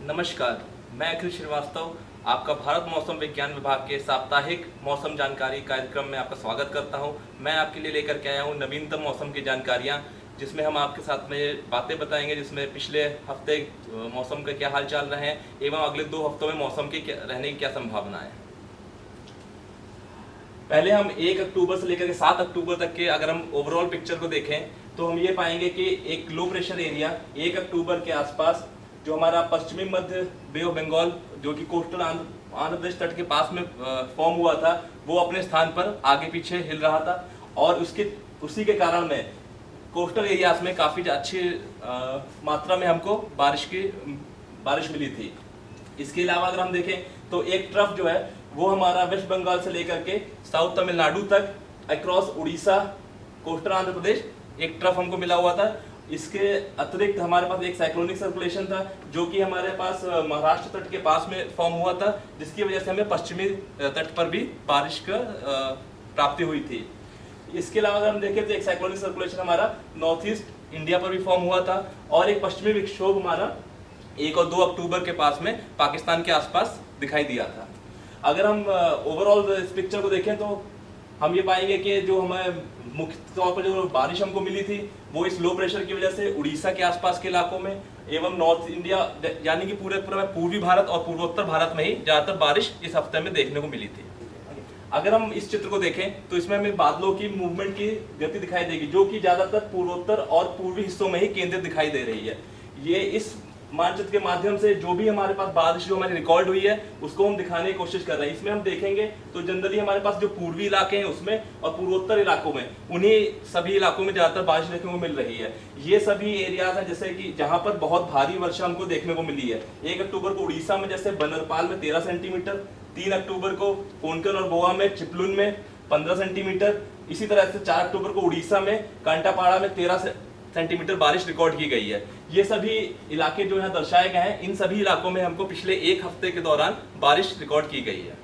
नमस्कार, मैं अखिल श्रीवास्तव आपका भारत मौसम विज्ञान विभाग के साप्ताहिक मौसम जानकारी कार्यक्रम में आपका स्वागत करता हूं। मैं आपके लिए लेकर के आया हूं नवीनतम मौसम की जानकारियां, जिसमें हम आपके साथ में बातें बताएंगे, जिसमें पिछले हफ्ते मौसम का क्या हाल चाल रहे हैं एवं अगले 2 हफ्तों में मौसम की रहने की क्या संभावना है। पहले हम 1 अक्टूबर से लेकर के 7 अक्टूबर तक के अगर हम ओवरऑल पिक्चर को देखें तो हम ये पाएंगे कि एक लो प्रेशर एरिया 1 अक्टूबर के आसपास जो हमारा पश्चिमी मध्य बे ऑफ बंगाल जो कि कोस्टल आंध्र प्रदेश तट के पास में फॉर्म हुआ था, वो अपने स्थान पर आगे पीछे हिल रहा था और उसी के कारण में कोस्टल एरियाज में काफ़ी अच्छी मात्रा में हमको बारिश मिली थी। इसके अलावा अगर हम देखें तो एक ट्रफ जो है वो हमारा वेस्ट बंगाल से लेकर के साउथ तमिलनाडु तक अक्रॉस उड़ीसा कोस्टल आंध्र प्रदेश एक ट्रफ हमको मिला हुआ था। इसके अतिरिक्त हमारे पास एक साइक्लोनिक सर्कुलेशन था जो कि हमारे पास महाराष्ट्र तट के पास में फॉर्म हुआ था, जिसकी वजह से हमें पश्चिमी तट पर भी बारिश का प्राप्ति हुई थी। इसके अलावा अगर हम देखें तो एक साइक्लोनिक सर्कुलेशन हमारा नॉर्थ ईस्ट इंडिया पर भी फॉर्म हुआ था और एक पश्चिमी विक्षोभ हमारा 1 और 2 अक्टूबर के पास में पाकिस्तान के आसपास दिखाई दिया था। अगर हम ओवरऑल इस पिक्चर को देखें तो हम ये पाएंगे कि जो हमें मुख्य तौर पर जो बारिश हमको मिली थी वो इस लो प्रेशर की वजह से उड़ीसा के आसपास के इलाकों में एवं नॉर्थ इंडिया यानी कि पूरे पूर्वी भारत और पूर्वोत्तर भारत में ही ज़्यादातर बारिश इस हफ्ते में देखने को मिली थी। अगर हम इस चित्र को देखें तो इसमें हमें बादलों की मूवमेंट की गति दिखाई देगी जो कि ज़्यादातर पूर्वोत्तर और पूर्वी हिस्सों में ही केंद्रित दिखाई दे रही है। ये इस मानचित्र के माध्यम से जो भी हमारे पास बारिश जो हमारी रिकॉर्ड हुई है उसको हम दिखाने की कोशिश कर रहे हैं। इसमें हम देखेंगे तो जनरली हमारे पास जो पूर्वी इलाके हैं उसमें और पूर्वोत्तर इलाकों में उन्हीं सभी इलाकों में ज़्यादातर बारिश देखने को मिल रही है। ये सभी एरियाज हैं जैसे कि जहाँ पर बहुत भारी वर्षा हमको देखने को मिली है। 1 अक्टूबर को उड़ीसा में जैसे बनरपाल में 13 सेंटीमीटर, 3 अक्टूबर को कोंकण और गोवा में चिपलुन में 15 सेंटीमीटर, इसी तरह से 4 अक्टूबर को उड़ीसा में कांटापाड़ा में 13 सेंटीमीटर बारिश रिकॉर्ड की गई है। ये सभी इलाके जो यहाँ दर्शाए गए हैं, इन सभी इलाकों में हमको पिछले 1 हफ्ते के दौरान बारिश रिकॉर्ड की गई है।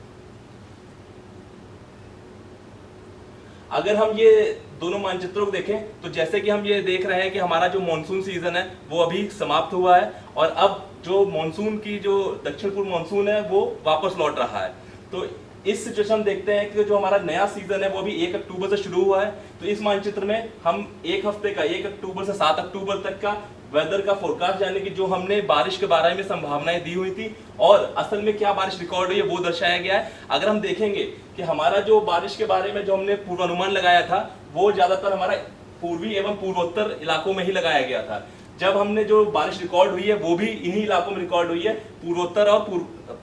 अगर हम ये दोनों मानचित्रों को देखें तो जैसे कि हम ये देख रहे हैं कि हमारा जो मॉनसून सीजन है वो अभी समाप्त हुआ है और अब जो मॉनसून की जो दक्षिण पूर्व मॉनसून है वो वापस लौट रहा है। तो इस सिचुएशन देखते हैं कि जो हमारा नया सीजन है वो भी 1 अक्टूबर से शुरू हुआ है। तो इस मानचित्र में हम 1 हफ्ते का 1 अक्टूबर से 7 अक्टूबर तक का वेदर का फोरकास्ट यानी कि जो हमने बारिश के बारे में संभावनाएं दी हुई थी और असल में क्या बारिश रिकॉर्ड हुई है वो दर्शाया गया है। अगर हम देखेंगे कि हमारा जो बारिश के बारे में जो हमने पूर्वानुमान लगाया था वो ज्यादातर हमारा पूर्वी एवं पूर्वोत्तर इलाकों में ही लगाया गया था। जब हमने जो बारिश रिकॉर्ड हुई है वो भी इन्हीं इलाकों में रिकॉर्ड हुई है, पूर्वोत्तर और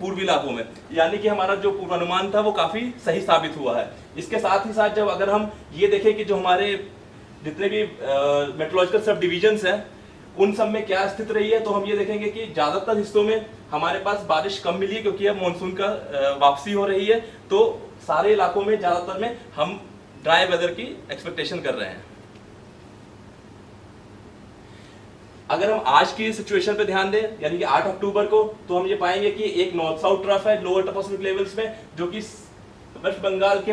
पूर्वी इलाकों में, यानी कि हमारा जो पूर्वानुमान था वो काफी सही साबित हुआ है। इसके साथ ही साथ जब अगर हम ये देखें कि जो हमारे जितने भी मेट्रोलॉजिकल सब डिविजन्स हैं उन सब में क्या स्थिति रही है, तो हम ये देखेंगे कि ज्यादातर हिस्सों में हमारे पास बारिश कम मिली है क्योंकि अब मानसून का वापसी हो रही है। तो सारे इलाकों में ज्यादातर में हम ड्राई वेदर की एक्सपेक्टेशन कर रहे हैं। अगर हम आज की सिचुएशन पे ध्यान दें यानी कि 8 अक्टूबर को, तो हम ये पाएंगे कि एक नॉर्थ साउथ ट्रफ है लोअर ट्रोपोस्फेरिक लेवल्स में जो कि वेस्ट बंगाल के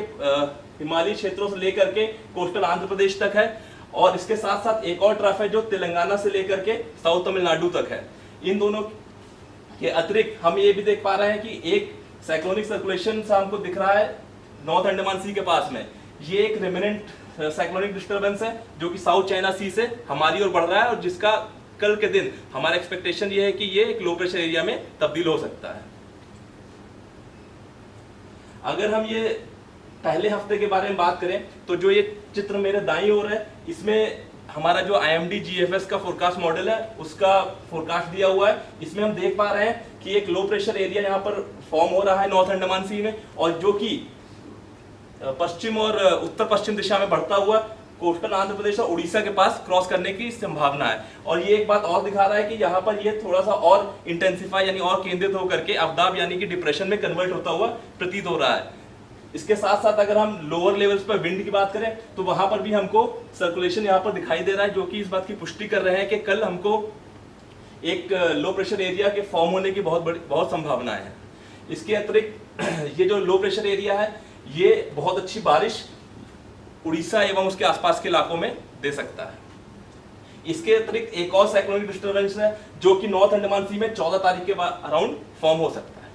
हिमालयी क्षेत्रों से लेकर के कोस्टल आंध्र प्रदेश तक है और इसके साथ साथ एक और ट्रफ है जो तेलंगाना से लेकर के साउथ तमिलनाडु तक है। इन दोनों के अतिरिक्त हम ये भी देख पा रहे हैं कि एक साइक्लोनिक सर्कुलेशन सा हमको दिख रहा है नॉर्थ अंडमान सी के पास में। ये एक रेमिनेंट साइक्लोनिक डिस्टर्बेंस है जो कि साउथ चाइना सी से हमारी ओर बढ़ रहा है और जिसका कल के दिन हमारा एक्सपेक्टेशन ये है कि ये एक लो प्रेशर एरिया में तब्दील हो सकता है। अगर हम ये पहले हफ्ते के बारे में बात करें तो जो ये चित्र मेरे दाईं ओर है इसमें हमारा जो IMD GFS का फोरकास्ट मॉडल है उसका फोरकास्ट दिया हुआ है। इसमें हम देख पा रहे हैं कि एक लो प्रेशर एरिया यहाँ पर फॉर्म हो रहा है नॉर्थ अंडमान सी में और जो कि पश्चिम और उत्तर पश्चिम दिशा में बढ़ता हुआ कोस्टल आंध्र प्रदेश और उड़ीसा के पास क्रॉस करने की संभावना है। और ये एक बात और दिखा रहा है कि यहाँ पर ये थोड़ा सा और इंटेंसिफाई यानी और केंद्रित होकर के अवदाब यानी कि डिप्रेशन में कन्वर्ट होता हुआ प्रतीत हो रहा है। इसके साथ साथ अगर हम लोअर लेवल्स पर विंड की बात करें तो वहां पर भी हमको सर्कुलेशन यहाँ पर दिखाई दे रहा है जो कि इस बात की पुष्टि कर रहे हैं कि कल हमको एक लो प्रेशर एरिया के फॉर्म होने की बहुत संभावनाएं है। इसके अतिरिक्त ये जो लो प्रेशर एरिया है ये बहुत अच्छी बारिश उड़ीसा एवं उसके आसपास के इलाकों में दे सकता है। इसके अतिरिक्त एक और साइक्लोनिक डिस्टर्बेंस है जो कि नॉर्थ अंडमान सी में 14 तारीख के अराउंड फॉर्म हो सकता है।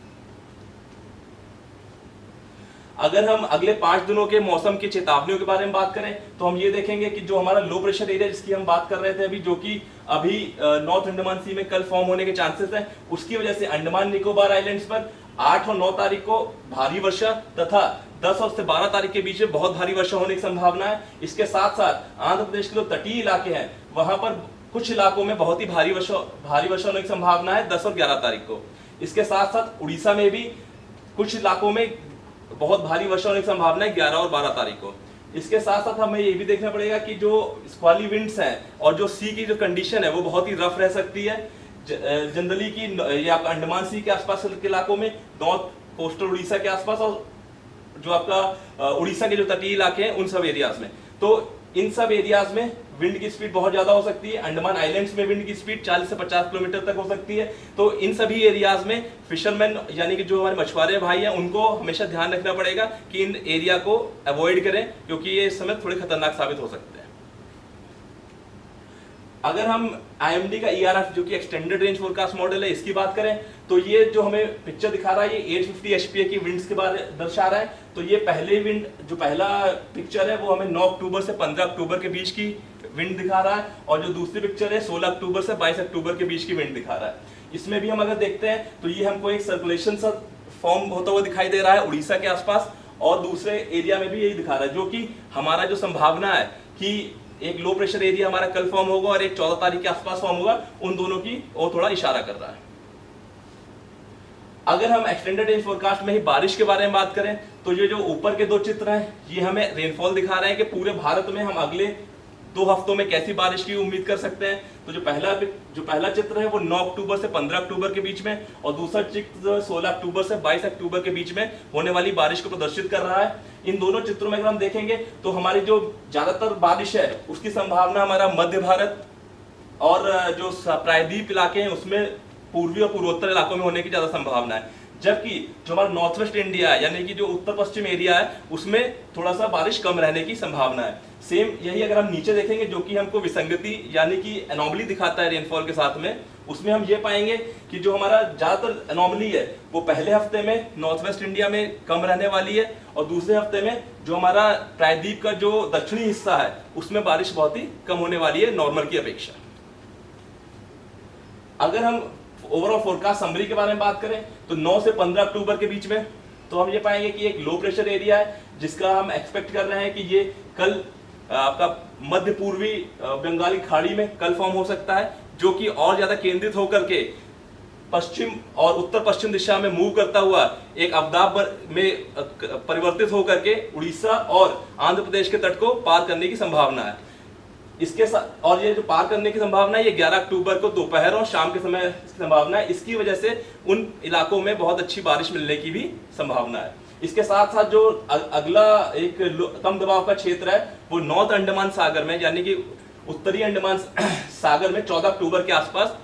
अगर हम अगले 5 दिनों के मौसम की चेतावनियों के बारे में बात करें तो हम ये देखेंगे कि जो हमारा लो प्रेशर एरिया जिसकी हम बात कर रहे थे अभी, जो कि अभी नॉर्थ अंडमान सी में कल फॉर्म होने के चांसेस हैं, उसकी वजह से अंडमान निकोबार आइलैंड्स पर 8 और 9 तारीख को भारी वर्षा तथा 10 और 12 तारीख के बीच में बहुत भारी वर्षा होने की संभावना है। इसके साथ साथ आंध्र प्रदेश के जो तटीय इलाके हैं वहां पर कुछ इलाकों में बहुत ही भारी वर्षा होने की संभावना है 10 और 11 तारीख को। इसके साथ साथ उड़ीसा में भी कुछ इलाकों में बहुत भारी वर्षा होने की संभावना है 11 और 12 तारीख को। इसके साथ साथ हमें ये भी देखना पड़ेगा कि जो स्क्वाली विंड्स हैं और जो सी की जो कंडीशन है वो बहुत ही रफ रह सकती है। जनरली की ये आपका अंडमान सी के आसपास के इलाकों में, नॉर्थ कोस्टल उड़ीसा के आसपास और जो आपका उड़ीसा के जो तटीय इलाके हैं उन सब एरियाज में, तो इन सब एरियाज में विंड की स्पीड बहुत ज्यादा हो सकती है। अंडमान आइलैंड्स में विंड की स्पीड 40 से 50 किलोमीटर तक हो सकती है। तो इन सभी एरियाज में फिशरमैन यानी कि जो हमारे मछुआरे भाई हैं उनको हमेशा ध्यान रखना पड़ेगा कि इन एरिया को अवॉइड करें, क्योंकि ये इस समय थोड़े खतरनाक साबित हो सकते हैं। अगर हम IMD का ERF जो कि एक्सटेंडेड रेंज फोरकास्ट मॉडल है इसकी बात करें तो ये जो हमें पिक्चर दिखा रहा है ये 850 HPA की विंड्स के बारे दर्शा रहा है। तो ये पहला पिक्चर है वो हमें 9 अक्टूबर से 15 अक्टूबर के बीच की विंड दिखा रहा है, और जो दूसरी पिक्चर है 16 अक्टूबर से 22 अक्टूबर के बीच की विंड दिखा रहा है। इसमें भी हम अगर देखते हैं तो ये हमको एक सर्कुलेशन सा फॉर्म होता हुआ दिखाई दे रहा है उड़ीसा के आसपास, और दूसरे एरिया में भी यही दिखा रहा है, जो कि हमारा जो संभावना है कि एक लो प्रेशर एरिया हमारा कल फॉर्म होगा और एक 14 तारीख के आसपास फॉर्म होगा, उन दोनों की वो थोड़ा इशारा कर रहा है। अगर हम एक्सटेंडेड रेंज फोरकास्ट में ही बारिश के बारे में बात करें तो ये जो ऊपर के 2 चित्र हैं ये हमें रेनफॉल दिखा रहे हैं कि पूरे भारत में हम अगले 2 हफ्तों में कैसी बारिश की उम्मीद कर सकते हैं। तो जो पहला चित्र है वो 9 अक्टूबर से 15 अक्टूबर के बीच में, और दूसरा चित्र 16 अक्टूबर से 22 अक्टूबर के बीच में होने वाली बारिश को प्रदर्शित कर रहा है। इन दोनों चित्रों में अगर हम देखेंगे तो हमारी जो ज्यादातर बारिश है उसकी संभावना हमारा मध्य भारत और जो प्रायद्वीप इलाके हैं उसमें पूर्वी और पूर्वोत्तर इलाकों में होने की ज्यादा संभावना है, जबकि जो हमारा नॉर्थ वेस्ट इंडिया है यानी कि जो उत्तर पश्चिम एरिया है उसमें थोड़ा सा बारिश कम रहने की संभावना है। सेम यही अगर हम नीचे देखेंगे जो कि हमको विसंगति यानी कि एनोमली दिखाता है रेनफॉल के साथ में, उसमें हम ये पाएंगे कि जो हमारा ज्यादातर एनोमली है वो पहले हफ्ते में नॉर्थ वेस्ट इंडिया में कम रहने वाली है, और दूसरे हफ्ते में जो हमारा प्रायद्वीप का जो दक्षिणी हिस्सा है उसमें बारिश बहुत ही कम होने वाली है नॉर्मल की अपेक्षा। अगर हम ओवरऑल फोरकास्ट समरी के बारे में बात करें तो 9 से 15 अक्टूबर के बीच में तो हम ये पाएंगे कि एक लो प्रेशर एरिया है जिसका हम एक्सपेक्ट कर रहे हैं कि ये कल आपका मध्य पूर्वी बंगाली खाड़ी में कल फॉर्म हो सकता है, जो कि और ज्यादा केंद्रित होकर के पश्चिम और उत्तर पश्चिम दिशा में मूव करता हुआ एक अवदाब में परिवर्तित होकर के उड़ीसा और आंध्र प्रदेश के तट को पार करने की संभावना है। इसके साथ और ये जो पार करने की संभावना है ये 11 अक्टूबर को दोपहर और शाम के समय इसकी संभावना है। इसकी वजह से उन इलाकों में बहुत अच्छी बारिश मिलने की भी संभावना है। इसके साथ साथ जो अगला एक कम दबाव का क्षेत्र है वो नॉर्थ अंडमान सागर में यानी कि उत्तरी अंडमान सागर में 14 अक्टूबर के आसपास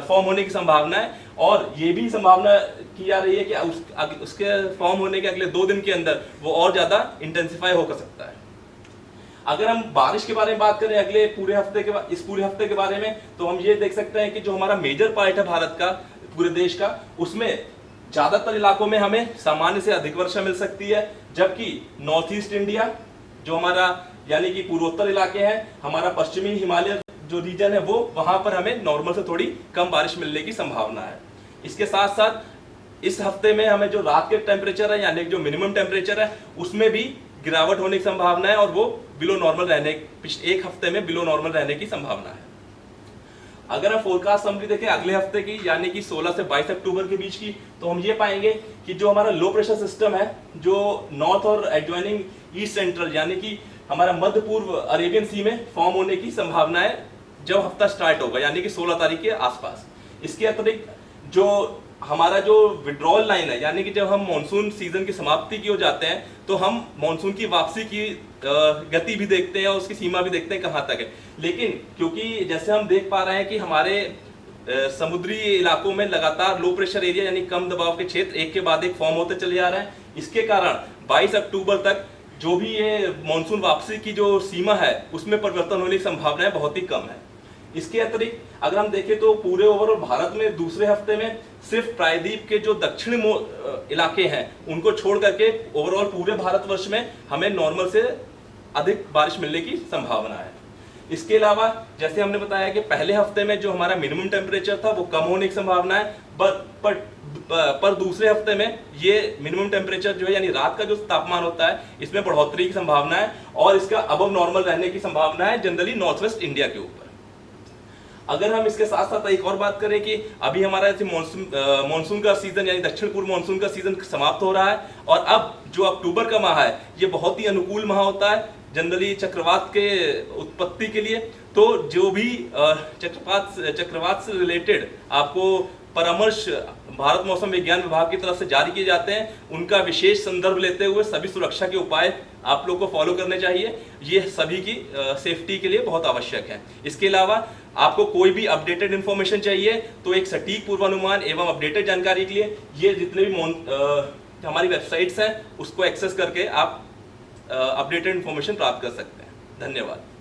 फॉर्म होने की संभावना है, और ये भी संभावना की जा रही है कि उसके फॉर्म होने के अगले 2 दिन के अंदर वो और ज्यादा इंटेंसिफाई हो सकता है। अगर हम बारिश के बारे में बात करें अगले पूरे हफ्ते के बारे में तो हम ये देख सकते हैं कि जो हमारा मेजर पार्ट है भारत का, पूरे देश का, उसमें ज्यादातर इलाकों में हमें सामान्य से अधिक वर्षा मिल सकती है, जबकि नॉर्थ ईस्ट इंडिया जो हमारा यानी कि पूर्वोत्तर इलाके हैं, हमारा पश्चिमी हिमालय जो रीजन है वो वहां पर हमें नॉर्मल से थोड़ी कम बारिश मिलने की संभावना है। इसके साथ साथ इस हफ्ते में हमें जो रात के टेम्परेचर है यानी जो मिनिमम टेम्परेचर है उसमें भी गिरावट होने की संभावना है, और वो बिलो नॉर्मल एक हफ्ते में बिलो नॉर्मल रहने की संभावना है। अगर हम फोरकास्ट समरी देखें अगले हफ्ते की यानी कि 16 से 22 अक्टूबर के बीच की तो हम ये पाएंगे कि जो हमारा लो प्रेशर सिस्टम है जो नॉर्थ और एडजॉइनिंग ईस्ट सेंट्रल यानी कि हमारा मध्य पूर्व अरेबियन सी में फॉर्म होने की संभावना है जब हफ्ता स्टार्ट होगा यानी कि 16 तारीख के आसपास। इसके अतिरिक्त जो हमारा जो विड्रॉल लाइन है यानी कि जब हम मॉनसून सीजन की समाप्ति की हो जाते हैं तो हम मॉनसून की वापसी की गति भी देखते हैं और उसकी सीमा भी देखते हैं कहाँ तक है, लेकिन क्योंकि जैसे हम देख पा रहे हैं कि हमारे समुद्री इलाकों में लगातार लो प्रेशर एरिया यानी कम दबाव के क्षेत्र एक के बाद एक फॉर्म होते चले जा रहे हैं, इसके कारण 22 अक्टूबर तक जो भी ये मानसून वापसी की जो सीमा है उसमें परिवर्तन होने की संभावनाएं बहुत ही कम है। इसके अतिरिक्त अगर हम देखें तो पूरे ओवरऑल भारत में दूसरे हफ्ते में सिर्फ प्रायद्वीप के जो दक्षिणी इलाके हैं उनको छोड़ करके ओवरऑल पूरे भारतवर्ष में हमें नॉर्मल से अधिक बारिश मिलने की संभावना है। इसके अलावा जैसे हमने बताया कि पहले हफ्ते में जो हमारा मिनिमम टेम्परेचर था वो कम होने की संभावना है, पर दूसरे हफ्ते में ये मिनिमम टेम्परेचर जो है यानी रात का जो तापमान होता है इसमें बढ़ोतरी की संभावना है और इसका अबव नॉर्मल रहने की संभावना है जनरली नॉर्थ वेस्ट इंडिया के ऊपर। अगर हम इसके साथ साथ एक और बात करें कि अभी हमारा जैसे मानसून का सीजन यानी दक्षिण पूर्व मानसून का सीजन समाप्त हो रहा है और अब जो अक्टूबर का माह है ये बहुत ही अनुकूल माह होता है जनरली चक्रवात के उत्पत्ति के लिए। तो जो भी चक्रवात से रिलेटेड आपको परामर्श भारत मौसम विज्ञान विभाग की तरफ से जारी किए जाते हैं उनका विशेष संदर्भ लेते हुए सभी सुरक्षा के उपाय आप लोग को फॉलो करने चाहिए। ये सभी की सेफ्टी के लिए बहुत आवश्यक है। इसके अलावा आपको कोई भी अपडेटेड इंफॉर्मेशन चाहिए तो एक सटीक पूर्वानुमान एवं अपडेटेड जानकारी के लिए ये जितने भी हमारी वेबसाइट्स हैं उसको एक्सेस करके आप अपडेटेड इंफॉर्मेशन प्राप्त कर सकते हैं। धन्यवाद।